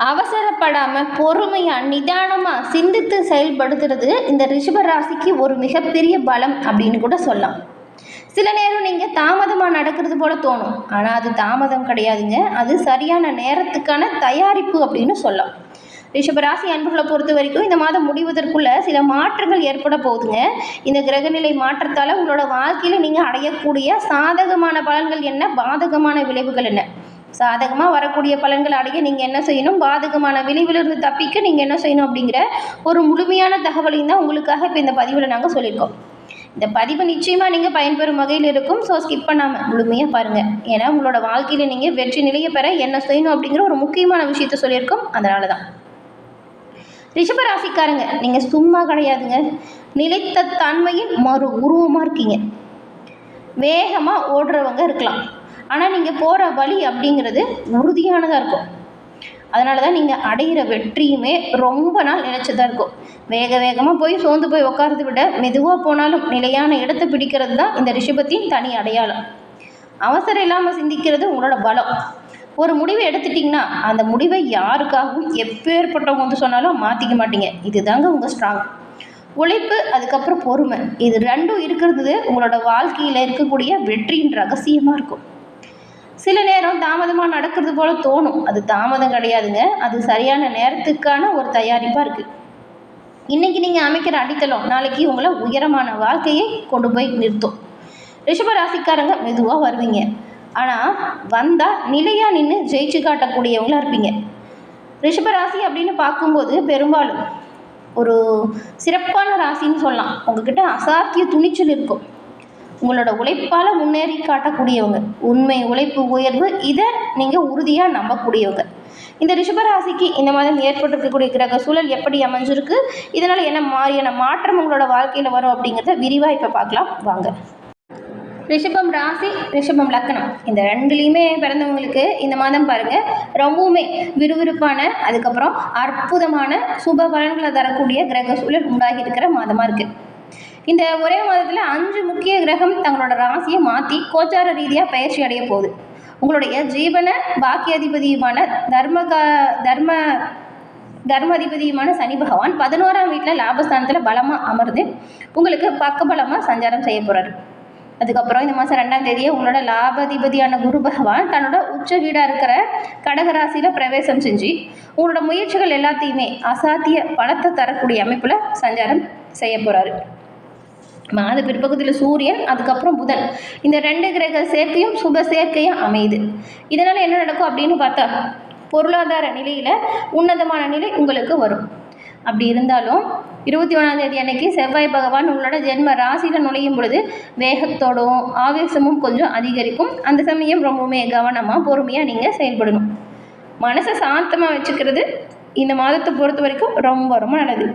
அவசரப்படாமல் பொறுமையாக நிதானமாக சிந்தித்து செயல்படுத்துறது இந்த ரிஷப ராசிக்கு ஒரு மிகப்பெரிய பலம் அப்படின்னு கூட சொல்லலாம். சில நேரம் நீங்கள் தாமதமாக நடக்கிறது போல் தோணும், ஆனால் அது தாமதம் கிடையாதுங்க, அது சரியான நேரத்துக்கான தயாரிப்பு அப்படின்னு சொல்லலாம். ரிஷபராசி அன்புகளை பொறுத்த வரைக்கும் இந்த மாதம் முடிவதற்குள்ள சில மாற்றங்கள் ஏற்பட போகுதுங்க. இந்த கிரகநிலை மாற்றத்தால் உங்களோட வாழ்க்கையில் நீங்கள் அடையக்கூடிய சாதகமான பலன்கள் என்ன, பாதகமான விளைவுகள் என்ன. சாதகமாக வரக்கூடிய பலன்கள் அடைய நீங்கள் என்ன செய்யணும், பாதகமான விளைவிலிருந்து தப்பிக்க நீங்கள் என்ன செய்யணும் அப்படிங்கிற ஒரு முழுமையான தகவலையும் தான் உங்களுக்காக இப்போ இந்த பதிவில் நாங்கள் சொல்லியிருக்கோம். இந்த பதிவு நிச்சயமாக நீங்கள் பயன்பெறும் வகையில் இருக்கும். ஸோ ஸ்கிப் பண்ணாமல் முழுமையாக பாருங்கள். ஏன்னா உங்களோட வாழ்க்கையில் நீங்கள் வெற்றி நிலையை பெற என்ன செய்யணும் அப்படிங்கிற ஒரு முக்கியமான விஷயத்த சொல்லியிருக்கோம். அதனால தான் ரிஷபராசிக்காரங்க நீங்கள் சும்மா கிடையாதுங்க, நிலைத்த தன்மையின் மறு உருவமாக இருக்கீங்க. வேகமாக ஓடுறவங்க இருக்கலாம், ஆனால் நீங்கள் போகிற வழி அப்படிங்கிறது உறுதியானதாக இருக்கும். அதனால தான் நீங்கள் அடைகிற வெற்றியுமே ரொம்ப நாள் நினைச்சதாக இருக்கும். வேகமாக போய் சோர்ந்து போய் உட்காரதை விட மெதுவாக போனாலும் நிலையான இடத்தை பிடிக்கிறது தான் இந்த ரிஷபத்தின் தனி அடையாளம். அவசரம் இல்லாமல் சிந்திக்கிறது உங்களோட பலம். ஒரு முடிவை எடுத்துட்டிங்கன்னா அந்த முடிவை யாருக்காகவும் எப்பேற்பட்டவங்க வந்து சொன்னாலும் மாற்றிக்க மாட்டீங்க. இதுதாங்க உங்கள் ஸ்ட்ராங். உழைப்பு, அதுக்கப்புறம் பொறுமை, இது ரெண்டும் இருக்கிறது உங்களோட வாழ்க்கையில் இருக்கக்கூடிய வெற்றியின் ரகசியமாக இருக்கும். சில நேரம் தாமதமாக நடக்கிறது போல தோணும், அது தாமதம் கிடையாதுங்க, அது சரியான நேரத்துக்கான ஒரு தயாரிப்பாக இருக்குது. இன்றைக்கி நீங்கள் அமைக்கிற அடித்தளம் நாளைக்கு உங்களை உயரமான வாழ்க்கையை கொண்டு போய் நிறுத்தும். ரிஷபராசிக்காரங்க மெதுவாக வருவீங்க, ஆனால் வந்தால் நிலையாக நின்று ஜெயிச்சு காட்டக்கூடியவங்களாக இருப்பீங்க. ரிஷபராசி அப்படின்னு பார்க்கும்போது பெரும்பாலும் ஒரு சிறப்பான ராசின்னு சொல்லலாம். உங்ககிட்ட அசாத்திய துணிச்சல் இருக்கும். உங்களோட உழைப்பால் முன்னேறி காட்டக்கூடியவங்க, உண்மை, உழைப்பு, உயர்வு, இதை நீங்கள் உறுதியாக நம்பக்கூடியவங்க. இந்த ரிஷபராசிக்கு இந்த மாதம் ஏற்பட்டிருக்கக்கூடிய கிரக சூழல் எப்படி அமைஞ்சிருக்கு, இதனால் என்ன மாதிரியான மாற்றம் உங்களோட வாழ்க்கையில் வரும் அப்படிங்கிறத விரிவாக இப்போ பார்க்கலாம் வாங்க. ரிஷபம் ராசி, ரிஷபம் லக்னம், இந்த ரெண்டுலேயுமே பிறந்தவங்களுக்கு இந்த மாதம் பாருங்கள் ரொம்பவுமே விறுவிறுப்பான, அதுக்கப்புறம் அற்புதமான சுப பலன்களை தரக்கூடிய கிரக சூழல் உண்டாகி இருக்கிற மாதமாக இருக்குது. இந்த ஒரே மாதத்தில் 5 முக்கிய கிரகம் தங்களோட ராசியை மாற்றி கோச்சார ரீதியாக பயிற்சி அடைய போகுது. உங்களுடைய ஜீவன பாக்கியாதிபதியுமான தர்மாதிபதியுமான சனி பகவான் 11ஆம் வீட்டில் லாபஸ்தானத்தில் பலமாக அமர்ந்து உங்களுக்கு பக்கபலமாக சஞ்சாரம் செய்ய போகிறாரு. அதுக்கப்புறம் இந்த மாதம் 2ஆம் தேதியே உங்களோட லாபாதிபதியான குரு பகவான் தன்னோட உச்ச வீடாக இருக்கிற கடகராசியில் பிரவேசம் செஞ்சு உங்களோட முயற்சிகள் எல்லாத்தையுமே அசாத்திய பலத்தை தரக்கூடிய அமைப்பில் சஞ்சாரம் செய்ய போகிறாரு. மாத பிற்பகுதியில் சூரியன், அதுக்கப்புறம் புதன், இந்த 2 கிரக சேர்க்கையும் சுப சேர்க்கையாக அமையுது. இதனால் என்ன நடக்கும் அப்படின்னு பார்த்தா பொருளாதார நிலையில் உன்னதமான நிலை உங்களுக்கு வரும். அப்படி இருந்தாலும் 21ஆம் தேதி அன்னைக்கு செவ்வாய் பகவான் உங்களோட ஜென்ம ராசியில் நுழையும் பொழுது வேகத்தோடும் ஆவேசமும் கொஞ்சம் அதிகரிக்கும். அந்த சமயம் ரொம்பவுமே கவனமாக பொறுமையாக நீங்கள் செயல்படணும். மனசை சாந்தமாக வச்சுக்கிறது இந்த மாதத்தை பொறுத்த வரைக்கும் ரொம்ப ரொம்ப நல்லது.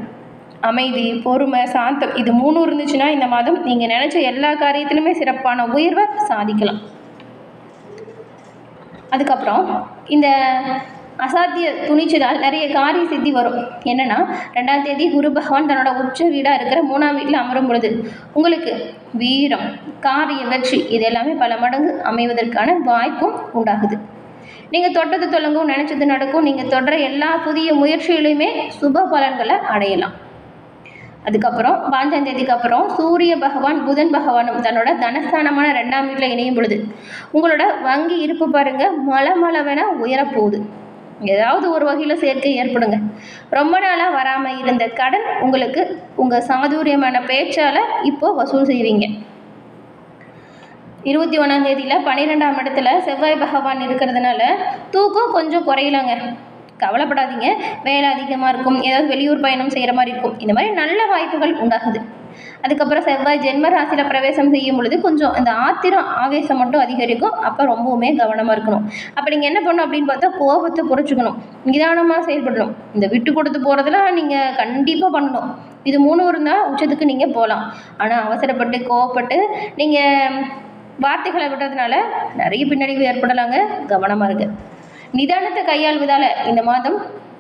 அமைதி, பொறுமை, சாந்தம், இது 3 இருந்துச்சுன்னா இந்த மாதம் நீங்கள் நினச்ச எல்லா காரியத்திலுமே சிறப்பான உயர்வை சாதிக்கலாம். அதுக்கப்புறம் இந்த அசாத்திய துணிச்சலால் நிறைய காரிய சித்தி வரும். என்னென்னா 2ஆம் தேதி குரு பகவான் தன்னோட உச்ச வீடாக இருக்கிற 3ஆம் வீட்டில் அமரும் பொழுது உங்களுக்கு வீரம், காரிய வெற்றி, இது எல்லாமே பல மடங்கு அமைவதற்கான வாய்ப்பும் உண்டாகுது. நீங்கள் தொட்டது தொடங்கும், நினச்சது நடக்கும், நீங்கள் தொடர எல்லா புதிய முயற்சிகளையுமே சுப பலன்களை அடையலாம். அதுக்கப்புறம் 5ஆம் தேதிக்கு அப்புறம் சூரிய பகவான் புதன் பகவானும் தன்னோட தனஸ்தானமான 2ஆம் வீட்டில் இணையும் பொழுது உங்களோட வங்கி இருப்பு பாருங்கள் மலமளவென உயரப்போகுது. ஏதாவது ஒரு வகையில் சேர்க்கை ஏற்படுங்க. ரொம்ப நாளாக வராமல் இருந்த கடன் உங்களுக்கு உங்கள் சாதுரியமான பேச்சால் இப்போது வசூல் செய்வீங்க. 21ஆம் தேதியில் 12ஆம் இடத்துல செவ்வாய் பகவான் இருக்கிறதுனால தூக்கம் கொஞ்சம் குறையலாங்க. கவலைப்படாதீங்க, வேலை அதிகமாக இருக்கும், ஏதாவது வெளியூர் பயணம் செய்கிற மாதிரி இருக்கும், இந்த மாதிரி நல்ல வாய்ப்புகள் உண்டாகுது. அதுக்கப்புறம் செவ்வாய் ஜென்ம ராசியில் பிரவேசம் செய்யும் பொழுது கொஞ்சம் இந்த ஆத்திரம் ஆவேசம் மட்டும் அதிகரிக்கும். அப்போ ரொம்பவுமே கவனமாக இருக்கணும். அப்போ நீங்கள் என்ன பண்ணணும் அப்படின்னு பார்த்தா கோபத்தை குறைச்சிக்கணும், நிதானமாக செயல்படணும். இந்த விட்டு கொடுத்து போகிறதுலாம் நீங்கள் கண்டிப்பாக பண்ணணும். இது 3 இருந்தால் உச்சத்துக்கு நீங்கள் போகலாம். ஆனால் அவசரப்பட்டு கோவப்பட்டு நீங்கள் வார்த்தைகளை விடுறதுனால நிறைய பின்னடைவு ஏற்படலாங்க. கவனமாக இருக்கு. நிதானத்தை கையாள்வதால் இந்த மாதம்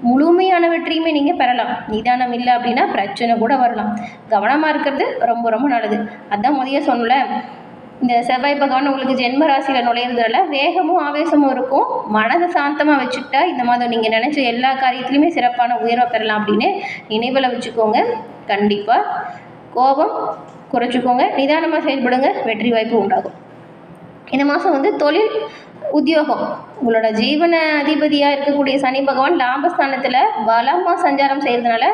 முழுமையான வெற்றியுமே நீங்கள் பெறலாம். நிதானம் இல்லை அப்படின்னா பிரச்சனை கூட வரலாம். கவனமாக இருக்கிறது ரொம்ப ரொம்ப நல்லது. அதான் முதல்ல சொன்னல, இந்த செவ்வாய் பகவான் உங்களுக்கு ஜென்ம ராசியில் நுழையிறதால வேகமும் ஆவேசமும் இருக்கும். மனதை சாந்தமாக வச்சுக்கிட்டா இந்த மாதம் நீங்கள் நினச்ச எல்லா காரியத்துலையுமே சிறப்பான உயர்வை பெறலாம் அப்படின்னு நினைவில் வச்சுக்கோங்க. கண்டிப்பாக கோபம் குறைச்சிக்கோங்க, நிதானமாக செயல்படுங்க, வெற்றி வாய்ப்பு உண்டாகும். இந்த மாதம் வந்து தொழில் உத்தியோகம், உங்களோட ஜீவன அதிபதியாக இருக்கக்கூடிய சனி பகவான் லாபஸ்தானத்தில் பலமாக சஞ்சாரம் செய்கிறதுனால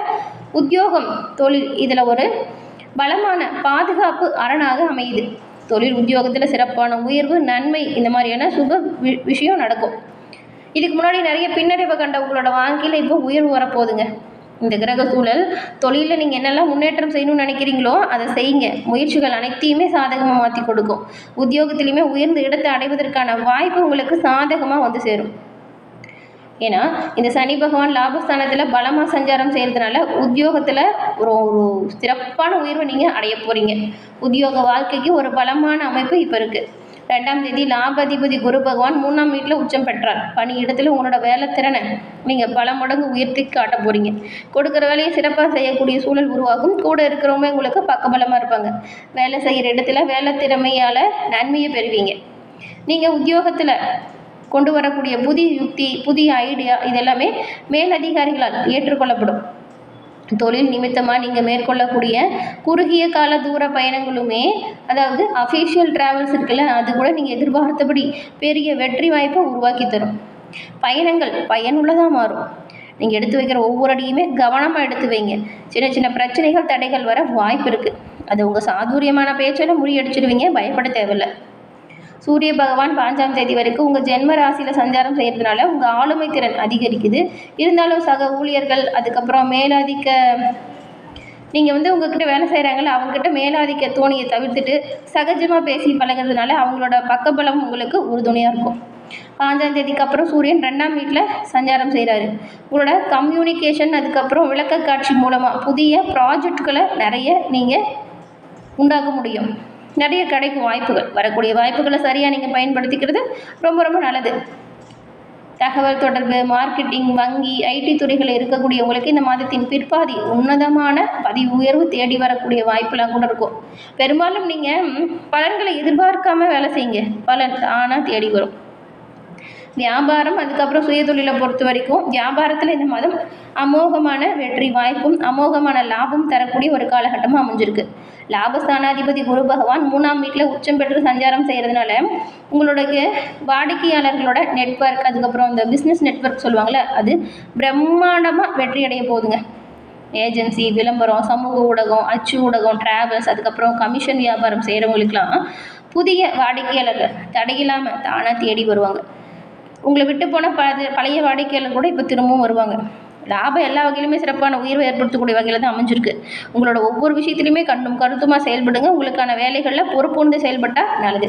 உத்தியோகம் தொழில் இதில் ஒரு பலமான பாதுகாப்பு அரணாக அமையுது. தொழில் உத்தியோகத்தில் சிறப்பான உயர்வு, நன்மை, இந்த மாதிரியான சுப விஷயம் நடக்கும். இதுக்கு முன்னாடி நிறைய பின்னடைவை கண்ட உங்களோட வாழ்க்கையில் இப்போ உயர்வு வரப்போகுதுங்க. இந்த கிரக சூழல் தொழிலில் நீங்கள் என்னெல்லாம் முன்னேற்றம் செய்யணும்னு நினைக்கிறீங்களோ அதை செய்யுங்க. முயற்சிகள் அனைத்தையுமே சாதகமாக மாற்றி கொடுக்கும். உத்தியோகத்திலையுமே உயர்ந்த இடத்தை அடைவதற்கான வாய்ப்பு உங்களுக்கு சாதகமாக வந்து சேரும். ஏன்னா இந்த சனி பகவான் லாபஸ்தானத்தில் பலமாக சஞ்சாரம் செய்கிறதுனால உத்தியோகத்தில் ஒரு சிறப்பான உயர்வை நீங்கள் அடைய போகிறீங்க. உத்தியோக வாழ்க்கைக்கு ஒரு பலமான அமைப்பு இப்போ இருக்குது. 2ஆம் தேதி லாபாதிபதி குரு பகவான் 3ஆம் வீட்டில் உச்சம் பெற்றார். பணி இடத்துல உங்களோட வேலை திறனை நீங்கள் பல மடங்கு உயர்த்தி காட்ட போகிறீங்க. கொடுக்குற வேலையை சிறப்பாக செய்யக்கூடிய சூழல் உருவாகும். கூட இருக்கிறவங்க உங்களுக்கு பக்கபலமாக இருப்பாங்க. வேலை செய்கிற இடத்துல வேலை திறமையால் நன்மையை பெறுவீங்க. நீங்கள் உத்தியோகத்தில் கொண்டு வரக்கூடிய புதிய யுக்தி, புதிய ஐடியா இதெல்லாமே மேலதிகாரிகளால் ஏற்றுக்கொள்ளப்படும். தொழில் நிமித்தமாக நீங்கள் மேற்கொள்ளக்கூடிய குறுகிய கால தூர பயணங்களுமே, அதாவது அஃபீஷியல் ட்ராவல்ஸ் இருக்குல்ல, அது கூட நீங்கள் எதிர்பார்த்தபடி பெரிய வெற்றி வாய்ப்பை உருவாக்கி தரும். பயணங்கள் பயனுள்ளதாக மாறும். நீங்கள் எடுத்து வைக்கிற ஒவ்வொரு அடியுமே கவனமாக எடுத்து வைங்க. சின்ன சின்ன பிரச்சனைகள் தடைகள் வர வாய்ப்பு இருக்குது. அது உங்கள் சாதுரியமான பேச்சில் முறியடிச்சிடுவீங்க, பயப்பட தேவையில்லை. சூரிய பகவான் 5ஆம் தேதி வரைக்கும் உங்கள் ஜென்ம ராசியில் சஞ்சாரம் செய்கிறதுனால உங்கள் ஆளுமை திறன் அதிகரிக்குது. இருந்தாலும் சக ஊழியர்கள், அதுக்கப்புறம் மேலாதிக்க நீங்கள் வந்து உங்ககிட்ட வேலை செய்கிறாங்கல்ல, அவங்ககிட்ட மேலாதிக்க தோணியை தவிர்த்துட்டு சகஜமாக பேசி பழகிறதுனால அவங்களோட பக்கபலம் உங்களுக்கு உறுதுணையாக இருக்கும். 5ஆம் தேதிக்கு அப்புறம் சூரியன் 2ஆம் வீட்டில் சஞ்சாரம் செய்கிறாரு. உங்களோட கம்யூனிகேஷன், அதுக்கப்புறம் விளக்க காட்சி மூலமாக புதிய ப்ராஜெக்ட்களை நிறைய நீங்கள் உண்டாக்க முடியும். நிறைய கிடைக்கும் வாய்ப்புகள். வரக்கூடிய வாய்ப்புகளை சரியாக நீங்கள் பயன்படுத்திக்கிறது ரொம்ப ரொம்ப நல்லது. தகவல் தொடர்பு, மார்க்கெட்டிங், வங்கி, ஐடி துறைகளில் இருக்கக்கூடியவங்களுக்கு இந்த மாதத்தின் பிற்பாதி உன்னதமான பதவி உயர்வு தேடி வரக்கூடிய வாய்ப்பெல்லாம் கூட இருக்கும். பெரும்பாலும் நீங்கள் பலன்களை எதிர்பார்க்காம வேலை செய்யுங்க, பலன் தானாக தேடி வரும். வியாபாரம், அதுக்கப்புறம் சுயதொழிலை பொறுத்த வரைக்கும் வியாபாரத்தில் இந்த மாதம் அமோகமான வெற்றி வாய்ப்பும் அமோகமான லாபம் தரக்கூடிய ஒரு காலகட்டமாக அமைஞ்சிருக்கு. லாபஸ்தானாதிபதி குரு பகவான் 3ஆம் வீட்டில் உச்சம் பெற்று சஞ்சாரம் செய்கிறதுனால உங்களுடைய வாடிக்கையாளர்களோட நெட்வொர்க், அதுக்கப்புறம் இந்த பிஸ்னஸ் நெட்வொர்க் சொல்லுவாங்கள்ல, அது பிரம்மாண்டமாக வெற்றி அடைய போகுதுங்க. ஏஜென்சி, விளம்பரம், சமூக ஊடகம், அச்சு ஊடகம், டிராவல்ஸ், அதுக்கப்புறம் கமிஷன் வியாபாரம் செய்கிறவங்களுக்கெல்லாம் புதிய வாடிக்கையாளர்கள் தடையில்லாமல் தானாக தேடி வருவாங்க. உங்களை விட்டு போன பழைய வாடிக்கையாளர் கூட இப்போ திரும்பவும் வருவாங்க. லாபம் எல்லா வகையிலுமே சிறப்பான உயர்வை ஏற்படுத்தக்கூடிய வகையில் தான் அமைஞ்சிருக்கு. உங்களோட ஒவ்வொரு விஷயத்துலையுமே கண்ணும் கருத்துமாக செயல்படுங்க. உங்களுக்கான வேலைகளில் பொறுப்புணர்ந்து செயல்பட்டால் நல்லது.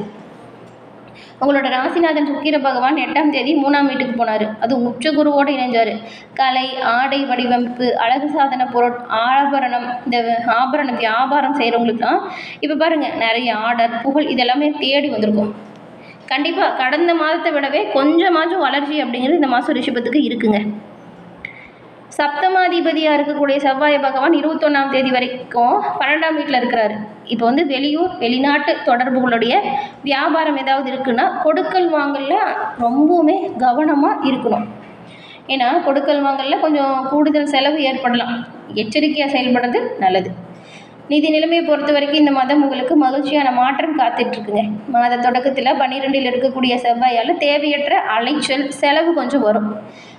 உங்களோட ராசிநாதன் சுக்கிர பகவான் 8ஆம் தேதி 3ஆம் வீட்டுக்கு போனார். அது உச்ச குருவோடு இணைஞ்சார். கலை, ஆடை வடிவமைப்பு, அழகு சாதன பொருள், ஆபரணம், இந்த ஆபரண வியாபாரம் செய்கிறவங்களுக்குலாம் இப்போ பாருங்கள் நிறைய ஆர்டர், புகழ் இதெல்லாமே தேடி வந்திருக்கும். கண்டிப்பாக கடந்த மாதத்தை விடவே கொஞ்சமாச்சும் வளர்ச்சி அப்படிங்கிறது இந்த மாதம் ரிஷபத்துக்கு இருக்குங்க. சப்தமாதிபதியாக இருக்கக்கூடிய செவ்வாய் பகவான் 21ஆம் தேதி வரைக்கும் 12ஆம் வீட்டில் இருக்கிறாரு. இப்போ வந்து வெளியூர், வெளிநாட்டு தொடர்புகளுடைய வியாபாரம் ஏதாவது இருக்குன்னா கொடுக்கல் வாங்கல ரொம்பவுமே கவனமாக இருக்கணும். ஏன்னா கொடுக்கல் வாங்கல கொஞ்சம் கூடுதல் செலவு ஏற்படலாம். எச்சரிக்கையாக செயல்படுறது நல்லது. நிதி நிலைமையை பொறுத்த வரைக்கும் இந்த மாதம் உங்களுக்கு மகிழ்ச்சியான மாற்றம் காத்துட்ருக்குங்க. மாத தொடக்கத்தில் 12இல் இருக்கக்கூடிய செவ்வாயால் தேவையற்ற அலைச்சல், செலவு கொஞ்சம் வரும்.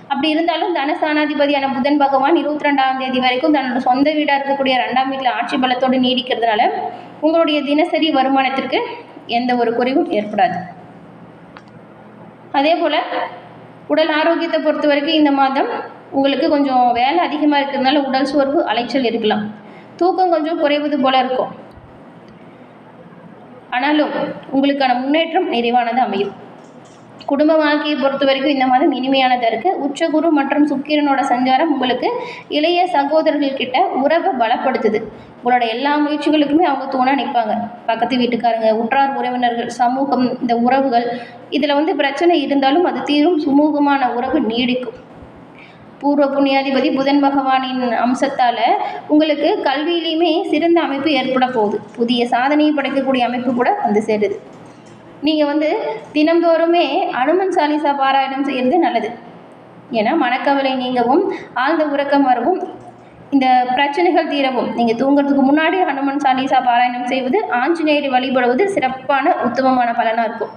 அப்படி இருந்தாலும் தனஸ்தானாதிபதியான புதன் பகவான் 22ஆம் தேதி வரைக்கும் தன்னோட சொந்த வீடாக இருக்கக்கூடிய 2ஆம் வீட்டில் ஆட்சி பலத்தோடு நீடிக்கிறதுனால உங்களுடைய தினசரி வருமானத்திற்கு எந்த ஒரு குறைவும் ஏற்படாது. அதே போல் உடல் ஆரோக்கியத்தை பொறுத்த வரைக்கும் இந்த மாதம் உங்களுக்கு கொஞ்சம் வேலை அதிகமாக இருக்கிறதுனால உடல் சோர்வு, அலைச்சல் இருக்கலாம். தூக்கம் கொஞ்சம் குறைவது போல இருக்கும். ஆனாலும் உங்களுக்கான முன்னேற்றம் நிறைவானது அமையும். குடும்ப வாழ்க்கையை பொறுத்த வரைக்கும் இந்த மாதம் இனிமையானதாக இருக்குது. உச்சகுரு மற்றும் சுக்கிரனோட சஞ்சாரம் உங்களுக்கு இளைய சகோதரர்கள்கிட்ட உறவை பலப்படுத்துது. உங்களோட எல்லா முயற்சிகளுக்குமே அவங்க தூணாக நிற்பாங்க. பக்கத்து வீட்டுக்காரங்க, உற்றார் உறவினர்கள், சமூகம், இந்த உறவுகள் இதில் வந்து பிரச்சனை இருந்தாலும் அது தீரும். சுமூகமான உறவு நீடிக்கும். பூர்வ புண்ணியாதிபதி புதன் பகவானின் அம்சத்தால் உங்களுக்கு கல்வியிலையுமே சிறந்த அமைப்பு ஏற்பட போகுது. புதிய சாதனையை படைக்கக்கூடிய அமைப்பு கூட வந்து சேருது. நீங்கள் தினந்தோறுமே அனுமன் சாலிசா பாராயணம் செய்கிறது நல்லது. ஏன்னா மனக்கவலை நீங்கவும் ஆழ்ந்த உறக்கம் வரவும் இந்த பிரச்சனைகள் தீரவும் நீங்கள் தூங்குறதுக்கு முன்னாடி ஹனுமன் சாலிசா பாராயணம் செய்வது, ஆஞ்சநேயரை வழிபடுவது சிறப்பான உத்தமமான பலனாக இருக்கும்.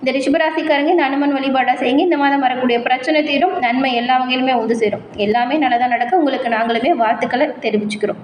இந்த ரிஷபராசிக்காரங்க இந்த அனுமன் வழிபாடாக செய்யுங்க. இந்த மாதம் வரக்கூடிய பிரச்சனை தீரும், நன்மை எல்லா வகையிலுமே சேரும். எல்லாமே நல்லதாக நடக்க உங்களுக்கு நாங்களுமே வாழ்த்துக்களை தெரிவிச்சுக்கிறோம்.